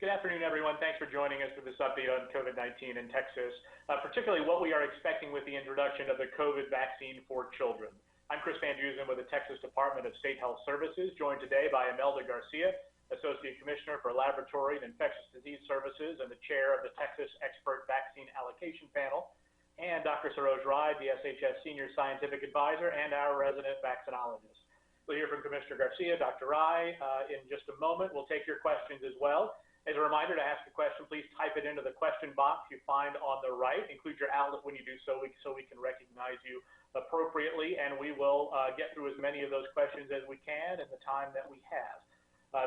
Good afternoon, everyone. Thanks for joining us for this update on COVID-19 in Texas, particularly what we are expecting with the introduction of the COVID vaccine for children. I'm Chris Van Dusen with the Texas Department of State Health Services, joined today by Imelda Garcia, Associate Commissioner for Laboratory and Infectious Disease Services and the Chair of the Texas Expert Vaccine Allocation Panel, and Dr. Saroj Rai, the SHS Senior Scientific Advisor and our resident vaccinologist. We'll hear from Commissioner Garcia, Dr. Rai in just a moment. We'll take your questions as well. As a reminder, to ask a question, please type it into the question box you find on the right. Include your outlet when you do so, we can recognize you appropriately, and we will get through as many of those questions as we can in the time that we have.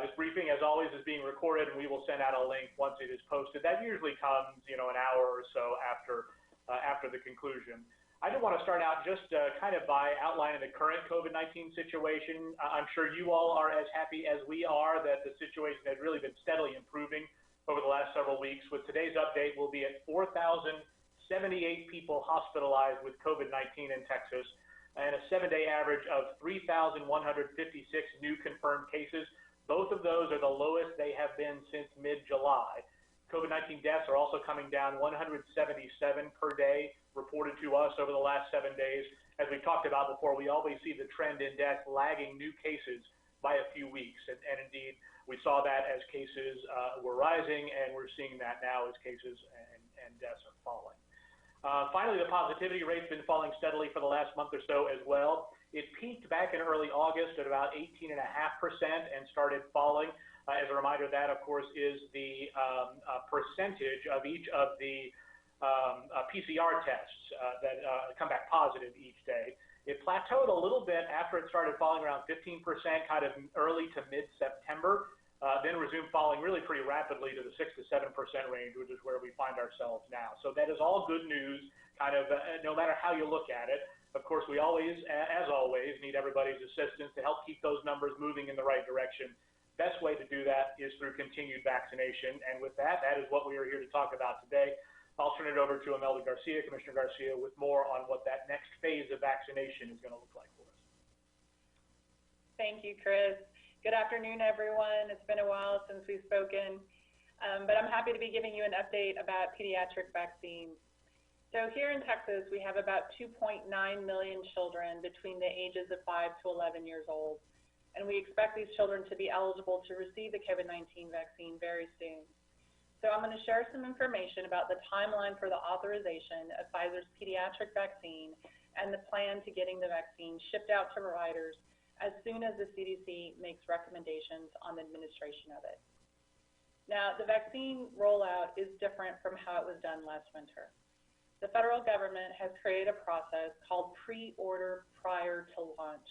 This briefing, as always, is being recorded, and we will send out a link once it is posted. That usually comes, an hour or so after the conclusion. I did want to start out just kind of by outlining the current COVID-19 situation. I'm sure you all are as happy as we are that the situation has really been steadily improving over the last several weeks. With today's update, we'll be at 4,078 people hospitalized with COVID-19 in Texas and a 7-day average of 3,156 new confirmed cases. Both of those are the lowest they have been since mid-July. COVID-19 deaths are also coming down, 177 per day reported to us over the last 7 days. As we talked about before, we always see the trend in deaths lagging new cases by a few weeks. And indeed, we saw that as cases were rising, and we're seeing that now as cases and deaths are falling. Finally, the positivity rate's been falling steadily for the last month or so as well. It peaked back in early August at about 18.5% and started falling. As a reminder, that, of course, is the percentage of each of the PCR tests that come back positive each day. It plateaued a little bit after it started falling around 15%, kind of early to mid-September, then resumed falling really pretty rapidly to the 6 to 7% range, which is where we find ourselves now. So that is all good news, kind of no matter how you look at it. Of course, we always, as always, need everybody's assistance to help keep those numbers moving in the right direction. Best way to do that is through continued vaccination. And with that, that is what we are here to talk about today. I'll turn it over to Imelda Garcia, Commissioner Garcia, with more on what that next phase of vaccination is going to look like for us. Thank you, Chris. Good afternoon, everyone. It's been a while since we've spoken, but I'm happy to be giving you an update about pediatric vaccines. So here in Texas, we have about 2.9 million children between the ages of 5 to 11 years old, and we expect these children to be eligible to receive the COVID-19 vaccine very soon. So I'm going to share some information about the timeline for the authorization of Pfizer's pediatric vaccine and the plan to getting the vaccine shipped out to providers as soon as the CDC makes recommendations on the administration of it. Now, the vaccine rollout is different from how it was done last winter. The federal government has created a process called pre-order prior to launch.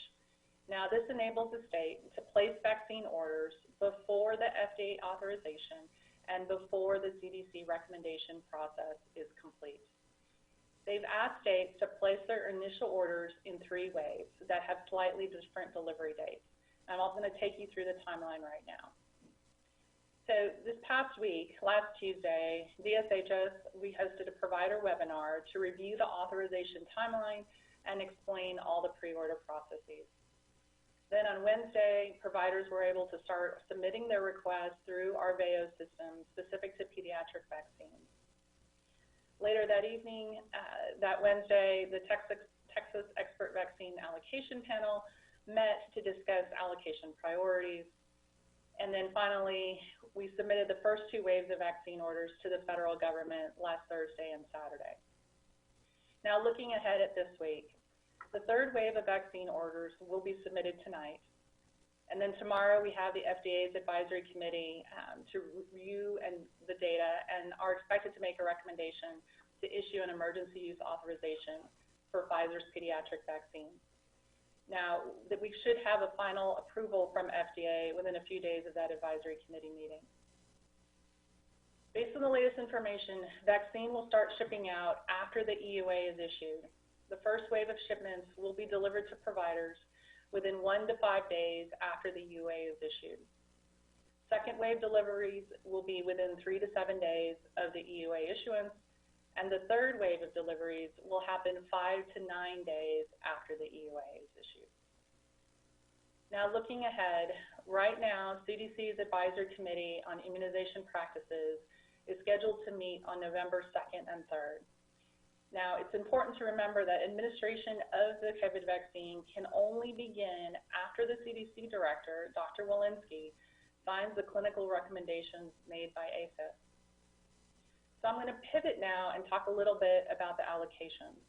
Now, this enables the state to place vaccine orders before the FDA authorization and before the CDC recommendation process is complete. They've asked states to place their initial orders in 3 waves that have slightly different delivery dates. I'm also going to take you through the timeline right now. So this past week, last Tuesday, DSHS, we hosted a provider webinar to review the authorization timeline and explain all the pre-order processes. Then on Wednesday, providers were able to start submitting their requests through our VEO system specific to pediatric vaccines. Later that evening, that Wednesday, the Texas Expert Vaccine Allocation Panel met to discuss allocation priorities. And then finally, we submitted the first 2 waves of vaccine orders to the federal government last Thursday and Saturday. Now looking ahead at this week, the 3rd wave of vaccine orders will be submitted tonight. And then tomorrow we have the FDA's advisory committee to review the data and are expected to make a recommendation to issue an emergency use authorization for Pfizer's pediatric vaccine. Now, that we should have a final approval from FDA within a few days of that advisory committee meeting. Based on the latest information, vaccine will start shipping out after the EUA is issued. The first wave of shipments will be delivered to providers within 1 to 5 days after the EUA is issued. Second wave deliveries will be within 3 to 7 days of the EUA issuance, and the third wave of deliveries will happen 5 to 9 days after the EUA is issued. Now, looking ahead, right now, CDC's Advisory Committee on Immunization Practices is scheduled to meet on November 2nd and 3rd. Now, it's important to remember that administration of the COVID vaccine can only begin after the CDC director, Dr. Walensky, signs the clinical recommendations made by APHIS. So I'm going to pivot now and talk a little bit about the allocations.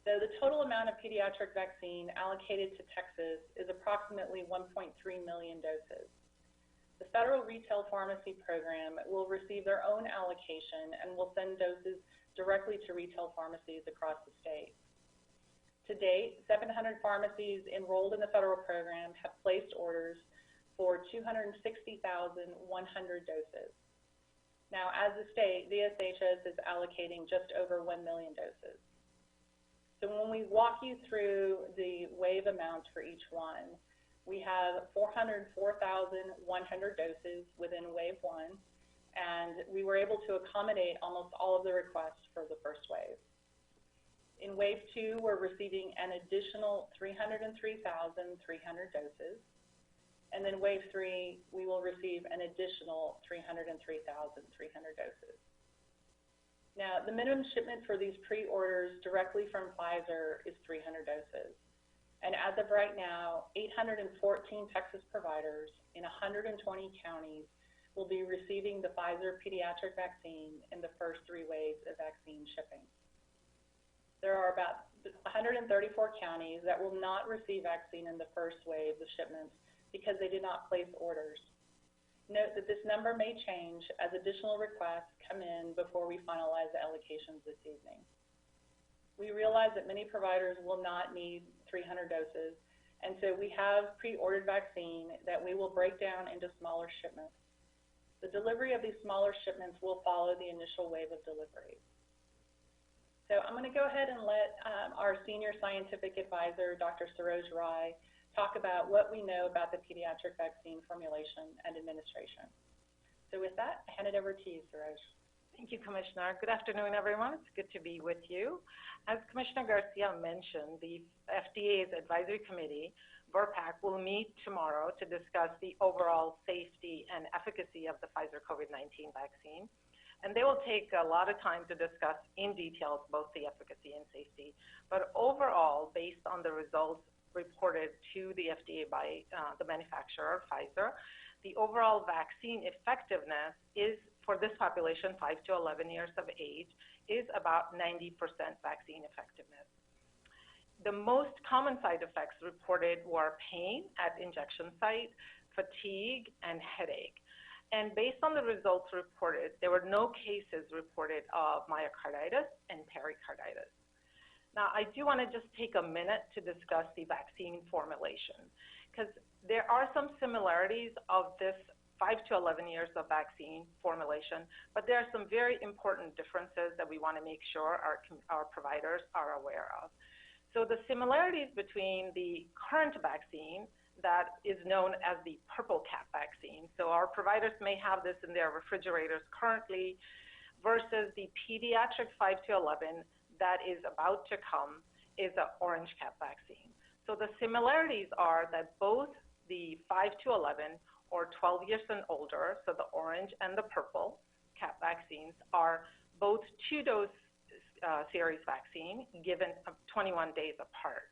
So the total amount of pediatric vaccine allocated to Texas is approximately 1.3 million doses. The Federal Retail Pharmacy Program will receive their own allocation and will send doses directly to retail pharmacies across the state. To date, 700 pharmacies enrolled in the federal program have placed orders for 260,100 doses. Now, as a state, VSHS is allocating just over 1 million doses. So when we walk you through the wave amounts for each one, we have 404,100 doses within wave 1, and we were able to accommodate almost all of the requests for the first wave. In wave 2, we're receiving an additional 303,300 doses, and then wave 3, we will receive an additional 303,300 doses. Now, the minimum shipment for these pre-orders directly from Pfizer is 300 doses. And as of right now, 814 Texas providers in 120 counties will be receiving the Pfizer pediatric vaccine in the first 3 waves of vaccine shipping. There are about 134 counties that will not receive vaccine in the first wave of shipments because they did not place orders. Note that this number may change as additional requests come in before we finalize the allocations this evening. We realize that many providers will not need 300 doses, and so we have pre-ordered vaccine that we will break down into smaller shipments. The delivery of these smaller shipments will follow the initial wave of delivery. So I'm going to go ahead and let our Senior Scientific Advisor, Dr. Saroj Rai, talk about what we know about the pediatric vaccine formulation and administration. So with that, I hand it over to you, Saroj. Thank you, Commissioner. Good afternoon, everyone. It's good to be with you. As Commissioner Garcia mentioned, the FDA's Advisory Committee, VRBPAC, will meet tomorrow to discuss the overall safety and efficacy of the Pfizer COVID-19 vaccine. And they will take a lot of time to discuss in detail both the efficacy and safety. But overall, based on the results reported to the FDA by the manufacturer, Pfizer, the overall vaccine effectiveness is, for this population, 5 to 11 years of age, is about 90% vaccine effectiveness. The most common side effects reported were pain at injection site, fatigue, and headache. And based on the results reported, there were no cases reported of myocarditis and pericarditis. Now, I do want to just take a minute to discuss the vaccine formulation, because there are some similarities of this 5 to 11 years of vaccine formulation, but there are some very important differences that we want to make sure our providers are aware of. So the similarities between the current vaccine that is known as the purple cap vaccine, so our providers may have this in their refrigerators currently, versus the pediatric 5 to 11 that is about to come is an orange cap vaccine. So the similarities are that both the 5 to 11 or 12 years and older, so the orange and the purple cap vaccines, are both 2-dose series vaccine given 21 days apart.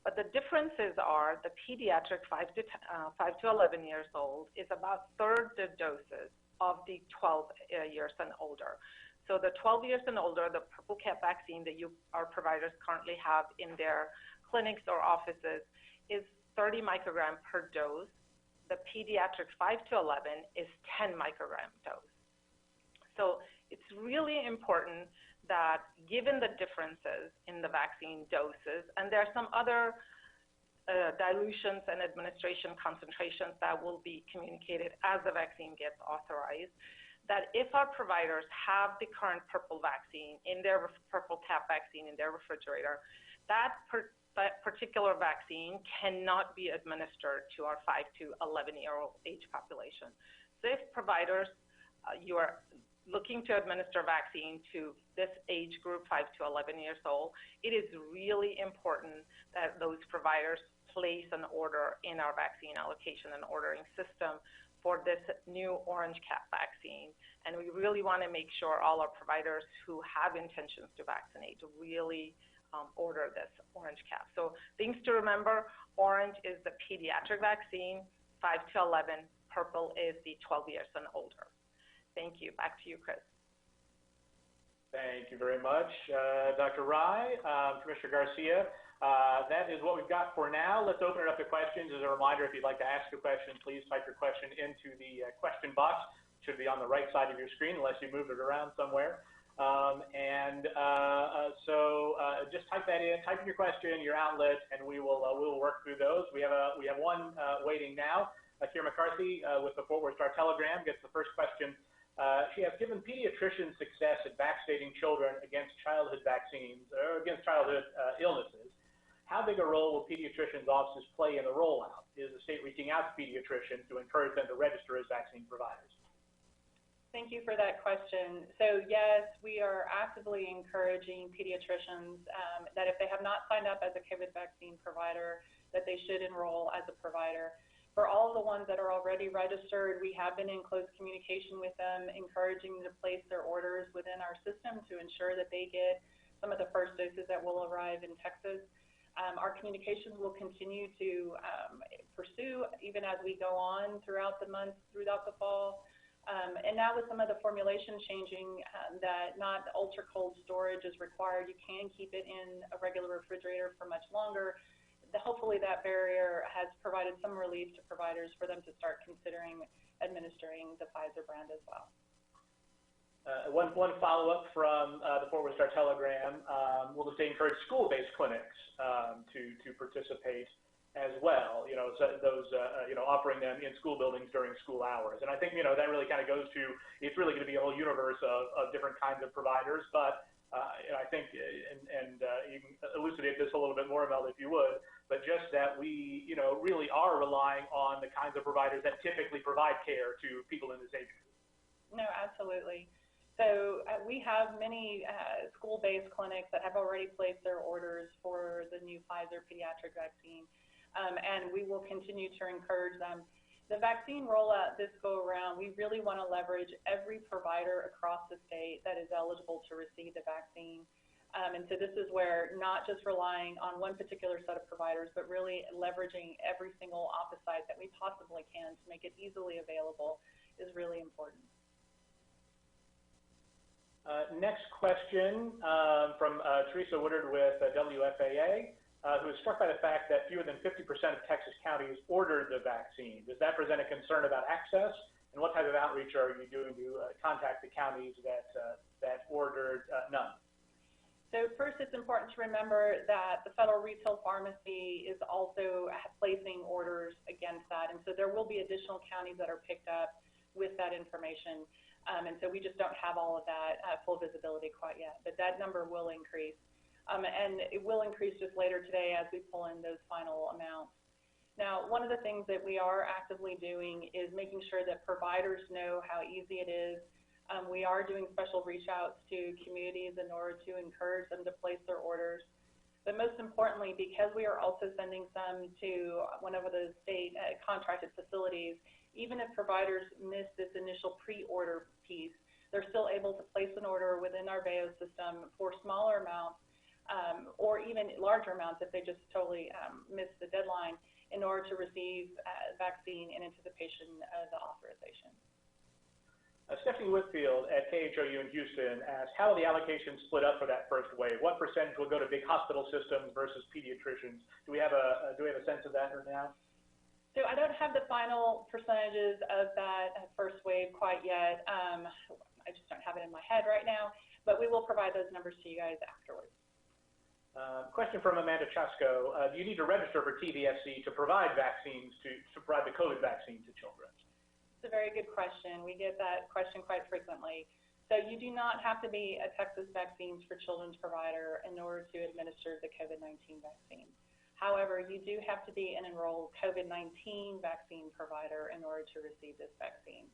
But the differences are the pediatric 5 to 11 years old is about third the doses of the 12 years and older. So the 12 years and older, the purple cap vaccine that our providers currently have in their clinics or offices is 30 microgram per dose. The pediatric 5 to 11 is 10 microgram dose. So it's really important that given the differences in the vaccine doses, and there are some other dilutions and administration concentrations that will be communicated as the vaccine gets authorized, that if our providers have the current purple vaccine in their purple cap vaccine in their refrigerator, that particular vaccine cannot be administered to our 5 to 11-year-old age population. So if providers, you are looking to administer vaccine to this age group, 5 to 11 years old, it is really important that those providers place an order in our vaccine allocation and ordering system for this new orange cap vaccine. And we really want to make sure all our providers who have intentions to vaccinate really order this orange cap. So things to remember: orange is the pediatric vaccine, 5 to 11. Purple is the 12 years and older. Thank you. Back to you, Chris. Thank you very much, Dr. Rai. Commissioner Garcia, that is what we've got for now. Let's open it up to questions. As a reminder, if you'd like to ask a question, please type your question into the question box. It should be on the right side of your screen, unless you moved it around somewhere. Just type that in, type in your question, your outlet, and we will work through those. We have one waiting now. Keira McCarthy with the Fort Worth Star Telegram gets the first question. She has, given pediatricians success at vaccinating children against childhood vaccines or against childhood illnesses, how big a role will pediatricians' offices play in the rollout? Is the state reaching out to pediatricians to encourage them to register as vaccine providers? Thank you for that question. So yes, we are actively encouraging pediatricians that if they have not signed up as a COVID vaccine provider, that they should enroll as a provider. For all of the ones that are already registered, we have been in close communication with them, encouraging them to place their orders within our system to ensure that they get some of the first doses that will arrive in Texas. Our communications will continue to pursue even as we go on throughout the months, throughout the fall. And now with some of the formulation changing, that not ultra cold storage is required, you can keep it in a regular refrigerator for much longer. Hopefully that barrier has provided some relief to providers for them to start considering administering the Pfizer brand as well. One follow-up from the Fort Worth Star Telegram. Will the state encourage school-based clinics to participate as well? Offering them in school buildings during school hours. And I think, that really kind of goes to, it's really going to be a whole universe of different kinds of providers. But I think, and you can elucidate this a little bit more, Mel, if you would, but just that we, really are relying on the kinds of providers that typically provide care to people in this age group. No, absolutely. So we have many school-based clinics that have already placed their orders for the new Pfizer pediatric vaccine, and we will continue to encourage them. The vaccine rollout this go around, we really want to leverage every provider across the state that is eligible to receive the vaccine. And so this is where not just relying on one particular set of providers, but really leveraging every single office site that we possibly can to make it easily available is really important. Next question from Teresa Woodard with WFAA, who is struck by the fact that fewer than 50% of Texas counties ordered the vaccine. Does that present a concern about access? And what type of outreach are you doing to contact the counties that ordered none? So first, it's important to remember that the Federal Retail Pharmacy is also placing orders against that. And so there will be additional counties that are picked up with that information. And so we just don't have all of that full visibility quite yet. But that number will increase. And it will increase just later today as we pull in those final amounts. Now, one of the things that we are actively doing is making sure that providers know how easy it is. We are doing special reach outs to communities in order to encourage them to place their orders. But most importantly, because we are also sending some to one of the state contracted facilities, even if providers miss this initial pre-order piece, they're still able to place an order within our VAO system for smaller amounts or even larger amounts if they just totally miss the deadline in order to receive vaccine in anticipation of the authorization. Stephanie Whitfield at KHOU in Houston asked, how are the allocations split up for that first wave? What percentage will go to big hospital systems versus pediatricians? Do we have a sense of that now? So I don't have the final percentages of that first wave quite yet. I just don't have it in my head right now, but we will provide those numbers to you guys afterwards. Question from Amanda Chasko. Do you need to register for TVFC to provide vaccines, to provide the COVID vaccine to children? It's a very good question. We get that question quite frequently. So you do not have to be a Texas Vaccines for Children's provider in order to administer the COVID-19 vaccine. However, you do have to be an enrolled COVID-19 vaccine provider in order to receive this vaccine.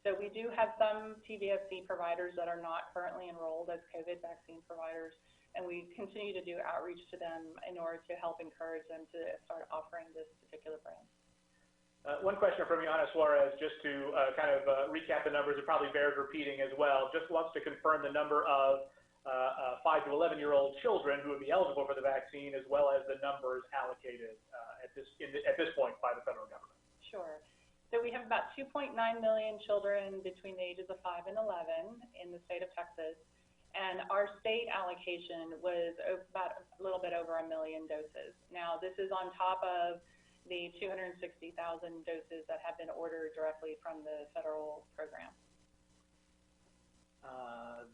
So we do have some TVFC providers that are not currently enrolled as COVID vaccine providers. and we continue to do outreach to them in order to help encourage them to start offering this particular brand. One question from Johanna Suarez, just to recap the numbers, it probably bears repeating as well, just wants to confirm the number of 5 to 11-year-old children who would be eligible for the vaccine, as well as the numbers allocated at this point by the federal government. Sure. So we have about 2.9 million children between the ages of 5 and 11 in the state of Texas, and our state allocation was about a little bit over 1 million doses. Now, this is on top of the 260,000 doses that have been ordered directly from the federal program.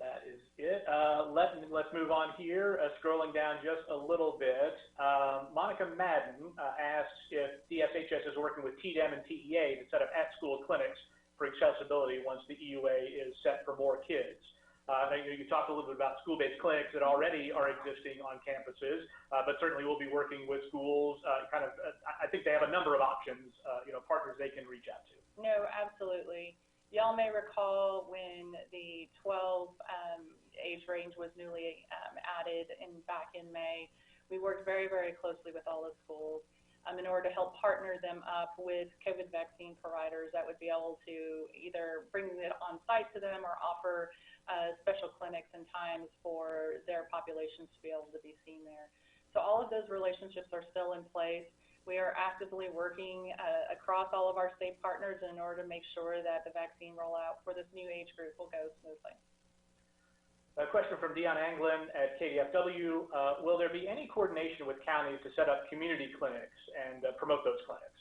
That is it. Let's move on here. Scrolling down just a little bit, Monica Madden asks if DSHS is working with TDEM and TEA to set up at-school clinics for accessibility once the EUA is set for more kids. You talked a little bit about school-based clinics that already are existing on campuses, but certainly we'll be working with schools. I think they have a number of options, partners they can reach out to. No, absolutely. Y'all may recall when the 12 age range was newly added back in May, we worked very, very closely with all the schools in order to help partner them up with COVID vaccine providers that would be able to either bring it on site to them or offer special clinics and times for their populations to be able to be seen there. So all of those relationships are still in place. We are actively working across all of our state partners in order to make sure that the vaccine rollout for this new age group will go smoothly. A question from Dion Anglin at KDFW. Will there be any coordination with counties to set up community clinics and promote those clinics?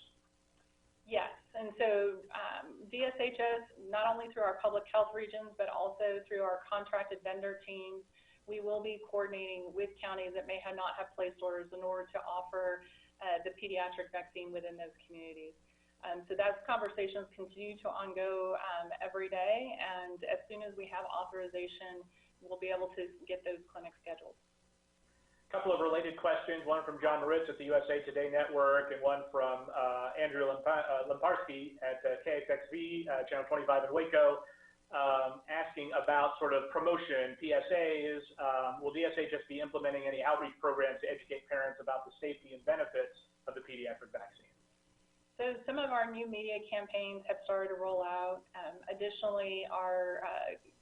Yes, and so DSHS, not only through our public health regions, but also through our contracted vendor teams, we will be coordinating with counties that may not have placed orders in order to offer the pediatric vaccine within those communities. So those conversations continue to ongo every day, and as soon as we have authorization, we'll be able to get those clinics scheduled. A couple of related questions, one from John Moritz at the USA Today Network and one from Andrew Lemparski at KXXV, Channel 25 in Waco, asking about sort of promotion, PSAs. Will DSHS be implementing any outreach programs to educate parents about the safety and benefits of the pediatric vaccine? So some of our new media campaigns have started to roll out. Additionally, our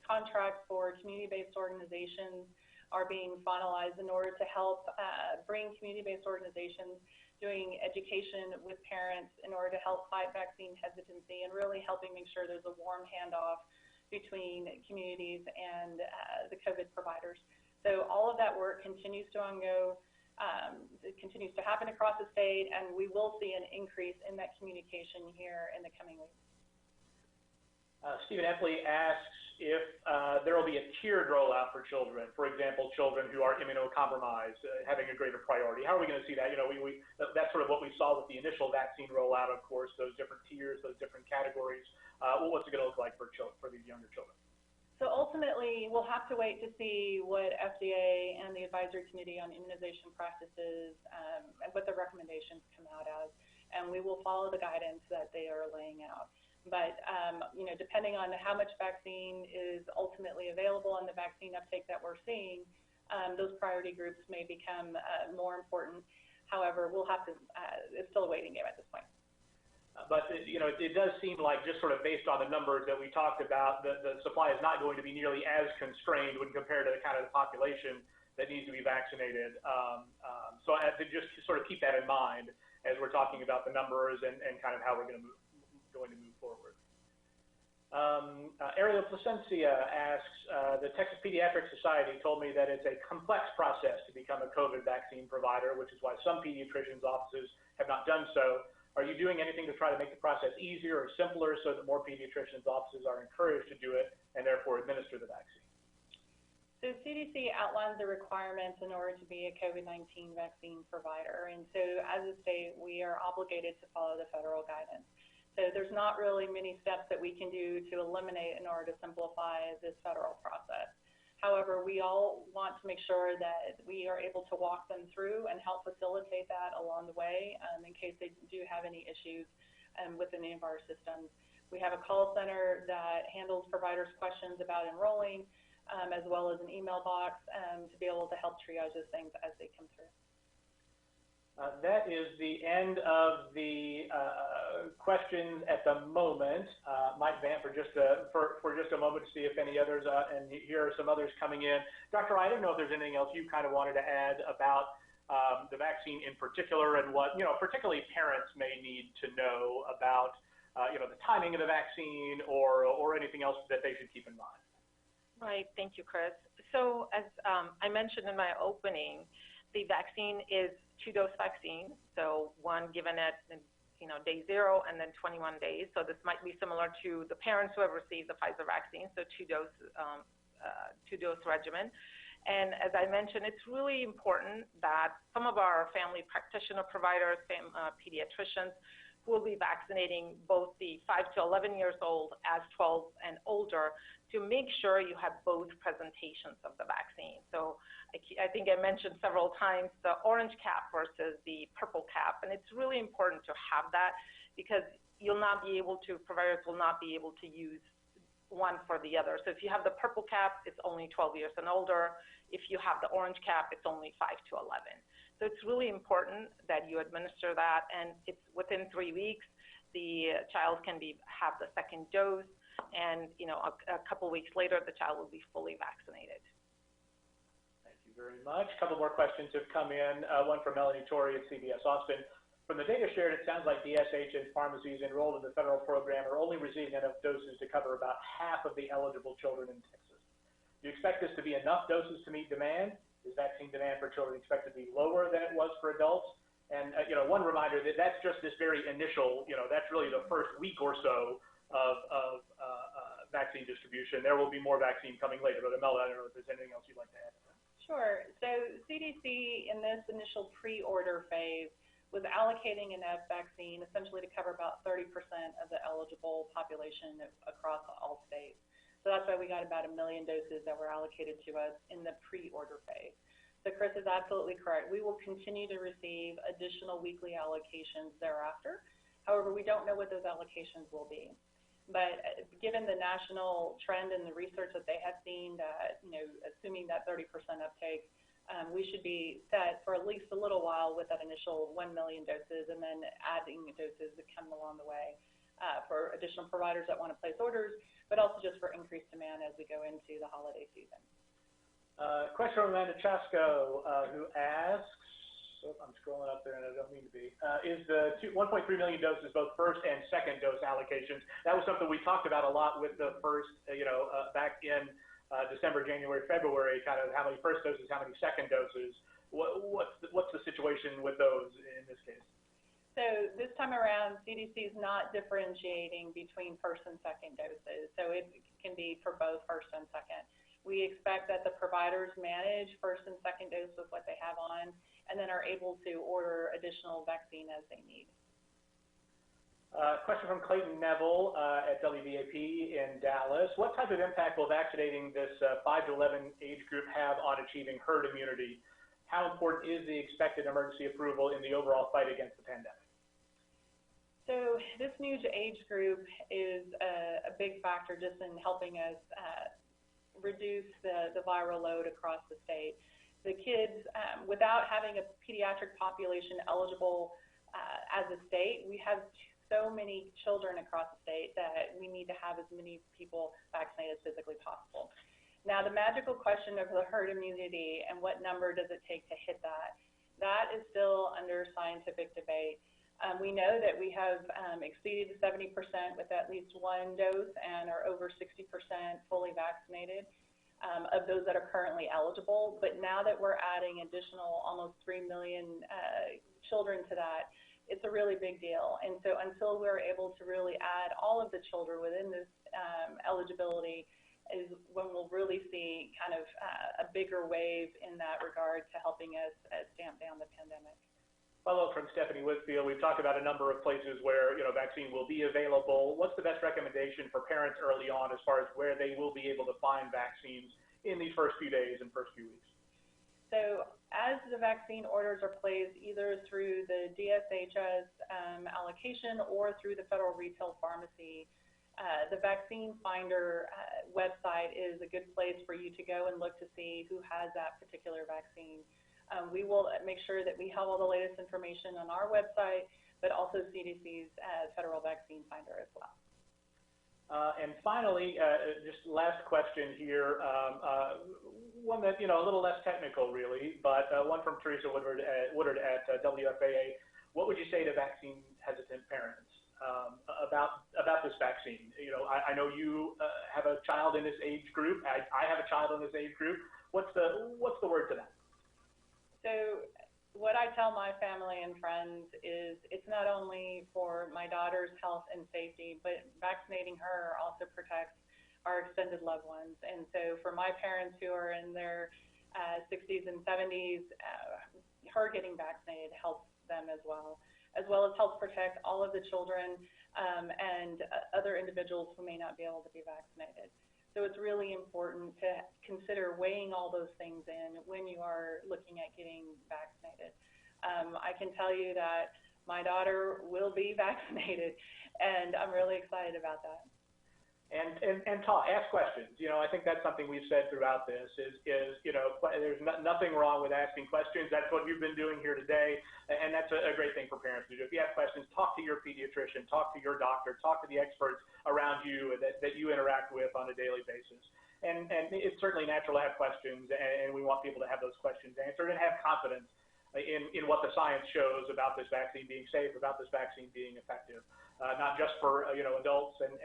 contracts for community-based organizations are being finalized in order to help bring community-based organizations doing education with parents in order to help fight vaccine hesitancy and really helping make sure there's a warm handoff between communities and the COVID providers. So all of that work continues to ongo. It continues to happen across the state, and we will see an increase in that communication here in the coming weeks. Stephen Epley asks if there will be a tiered rollout for children, for example, children who are immunocompromised, having a greater priority. How are we going to see that? That's sort of what we saw with the initial vaccine rollout, of course, those different tiers, those different categories. What's it going to look like for these younger children? So ultimately, we'll have to wait to see what FDA and the Advisory Committee on Immunization Practices and what the recommendations come out as, and we will follow the guidance that they are laying out. But, depending on how much vaccine is ultimately available and the vaccine uptake that we're seeing, those priority groups may become more important. However, we'll have to, it's still a waiting game at this point. But, it does seem like just sort of based on the numbers that we talked about, the supply is not going to be nearly as constrained when compared to the kind of the population that needs to be vaccinated. So I have to just sort of keep that in mind as we're talking about the numbers and kind of how we're going to move forward. Ariel Placencia asks, the Texas Pediatric Society told me that it's a complex process to become a COVID vaccine provider, which is why some pediatricians' offices have not done so. Are you doing anything to try to make the process easier or simpler so that more pediatricians' offices are encouraged to do it and therefore administer the vaccine? So CDC outlines the requirements in order to be a COVID-19 vaccine provider. And so as a state, we are obligated to follow the federal guidance. So there's not really many steps that we can do to eliminate in order to simplify this federal process. However, we all want to make sure that we are able to walk them through and help facilitate that along the way in case they do have any issues with any of our systems. We have a call center that handles providers' questions about enrolling. as well as an email box to be able to help triage those things as they come through. That is the end of the questions at the moment. Might vamp for just a moment to see if any others, and here are some others coming in. Dr. I don't know if there's anything else you kind of wanted to add about the vaccine in particular, and what particularly parents may need to know about the timing of the vaccine or anything else that they should keep in mind. Right. Thank you, Chris. So as I mentioned in my opening, the vaccine is 2-dose vaccine, so one given at day 0 and then 21 days. So this might be similar to the parents who have received the Pfizer vaccine, so two-dose regimen. And as I mentioned, it's really important that some of our family practitioner providers, pediatricians, who will be vaccinating both the 5 to 11 years old as 12 and older, to make sure you have both presentations of the vaccine. So I think I mentioned several times the orange cap versus the purple cap, and it's really important to have that because providers will not be able to use one for the other. So if you have the purple cap, it's only 12 years and older. If you have the orange cap, it's only 5 to 11. So it's really important that you administer that, and it's within 3 weeks. The child can have the second dose, and a couple weeks later, the child will be fully vaccinated. Thank you very much. A couple more questions have come in. One from Melanie Torrey at CBS Austin. From the data shared, it sounds like DSH and pharmacies enrolled in the federal program are only receiving enough doses to cover about half of the eligible children in Texas. Do you expect this to be enough doses to meet demand? Is vaccine demand for children expected to be lower than it was for adults? And one reminder that that's just this very initial, that's really the first week or so of vaccine distribution. There will be more vaccine coming later. But Imelda, I don't know if there's anything else you'd like to add to that. Sure. So CDC in this initial pre-order phase was allocating enough vaccine essentially to cover about 30% of the eligible population across all states. So that's why we got about 1 million doses that were allocated to us in the pre-order phase. So Chris is absolutely correct. We will continue to receive additional weekly allocations thereafter. However, we don't know what those allocations will be. But given the national trend and the research that they have seen, that assuming that 30% uptake, we should be set for at least a little while with that initial 1 million doses, and then adding doses that come along the way for additional providers that want to place orders, but also just for increased demand as we go into the holiday season. Question from Amanda Chasko, who asks, I'm scrolling up there and I don't mean to be, is the 1.3 million doses both first and second dose allocations? That was something we talked about a lot with the first, back in December, January, February, kind of how many first doses, how many second doses. What's the situation with those in this case? So this time around, CDC is not differentiating between first and second doses. So it can be for both first and second. We expect that the providers manage first and second dose with what they have on, and then are able to order additional vaccine as they need. Question from Clayton Neville at WVAP in Dallas. What type of impact will vaccinating this 5 to 11 age group have on achieving herd immunity? How important is the expected emergency approval in the overall fight against the pandemic? So this new age group is a big factor just in helping us reduce the viral load across the state. The kids, without having a pediatric population eligible as a state, we have so many children across the state that we need to have as many people vaccinated as physically possible. Now, the magical question of the herd immunity and what number does it take to hit that is still under scientific debate. We know that we have exceeded 70% with at least one dose and are over 60% fully vaccinated of those that are currently eligible. But now that we're adding additional almost 3 million children to that, it's a really big deal. And so until we're able to really add all of the children within this eligibility is when we'll really see kind of a bigger wave in that regard to helping us stamp down the pandemic. Follow-up from Stephanie Whitfield. We've talked about a number of places where vaccine will be available. What's the best recommendation for parents early on as far as where they will be able to find vaccines in these first few days and first few weeks? So as the vaccine orders are placed either through the DSHS allocation or through the federal retail pharmacy The Vaccine Finder website is a good place for you to go and look to see who has that particular vaccine. We will make sure that we have all the latest information on our website, but also CDC's Federal Vaccine Finder as well. And finally, just last question here, one that, a little less technical really, but one from Teresa Woodard at WFAA. What would you say to vaccine hesitant parents about this vaccine? I know you have a child in this age group. I have a child in this age group. What's the word to that? So what I tell my family and friends is it's not only for my daughter's health and safety, but vaccinating her also protects our extended loved ones. And so for my parents who are in their 60s and 70s, her getting vaccinated helps them as well as helps protect all of the children and other individuals who may not be able to be vaccinated. So it's really important to consider weighing all those things in when you are looking at getting vaccinated. I can tell you that my daughter will be vaccinated, and I'm really excited about that. And talk, ask questions. I think that's something we've said throughout this is there's nothing wrong with asking questions. That's what you've been doing here today, and that's a great thing for parents to do. If you have questions, talk to your pediatrician, talk to your doctor, talk to the experts around you that you interact with on a daily basis. And it's certainly natural to have questions, and we want people to have those questions answered and have confidence in what the science shows about this vaccine being safe, about this vaccine being effective, not just for adults and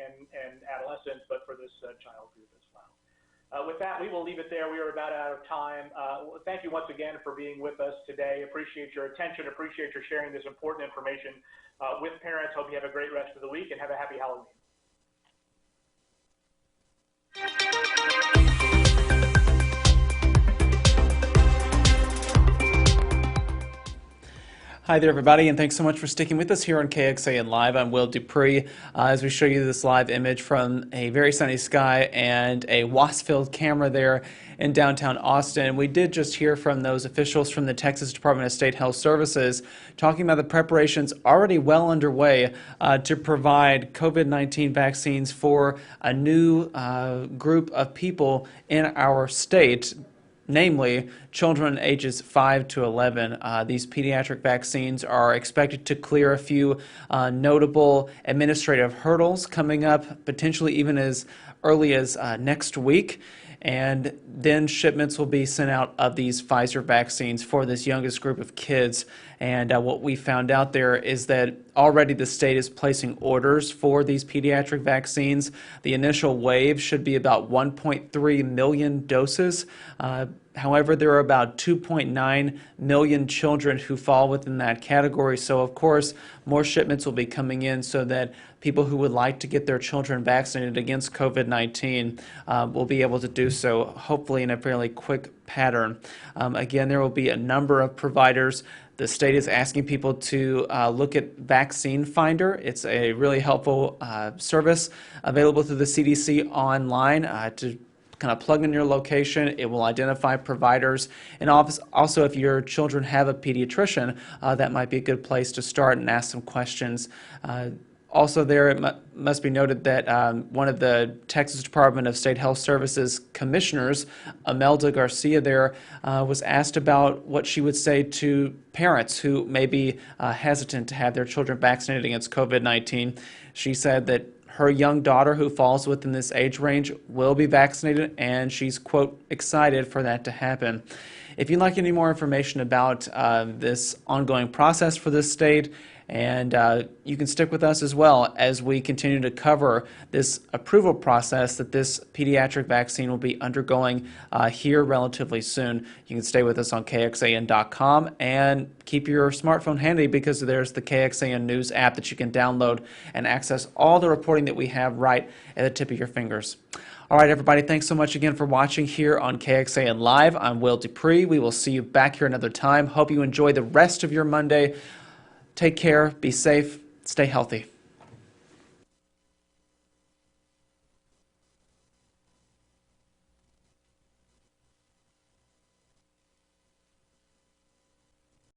adolescents, but for this child group as well. With that, we will leave it there. We are about out of time. Thank you once again for being with us today. Appreciate your attention. Appreciate your sharing this important information with parents. Hope you have a great rest of the week and have a happy Halloween. Hi there, everybody, and thanks so much for sticking with us here on KXAN Live. I'm Will Dupree as we show you this live image from a very sunny sky and a wasp-filled camera there in downtown Austin. We did just hear from those officials from the Texas Department of State Health Services talking about the preparations already well underway to provide COVID-19 vaccines for a new group of people in our state, namely children ages 5 to 11. These pediatric vaccines are expected to clear a few notable administrative hurdles coming up, potentially even as early as next week. And then shipments will be sent out of these Pfizer vaccines for this youngest group of kids. And what we found out there is that already the state is placing orders for these pediatric vaccines. The initial wave should be about 1.3 million doses. However, there are about 2.9 million children who fall within that category. So, of course, more shipments will be coming in so that people who would like to get their children vaccinated against COVID-19 will be able to do so, hopefully in a fairly quick pattern. Again, there will be a number of providers. The state is asking people to look at Vaccine Finder. It's a really helpful service available through the CDC online to kind of plug in your location. It will identify providers. And also, if your children have a pediatrician, that might be a good place to start and ask some questions. Also there, it must be noted that one of the Texas Department of State Health Services commissioners, Imelda Garcia there, was asked about what she would say to parents who may be hesitant to have their children vaccinated against COVID-19. She said that her young daughter, who falls within this age range, will be vaccinated, and she's, quote, excited for that to happen. If you'd like any more information about this ongoing process for this state, and you can stick with us as well as we continue to cover this approval process that this pediatric vaccine will be undergoing here relatively soon. You can stay with us on KXAN.com and keep your smartphone handy because there's the KXAN News app that you can download and access all the reporting that we have right at the tip of your fingers. All right, everybody, thanks so much again for watching here on KXAN Live. I'm Will Dupree. We will see you back here another time. Hope you enjoy the rest of your Monday. Take care, be safe, stay healthy.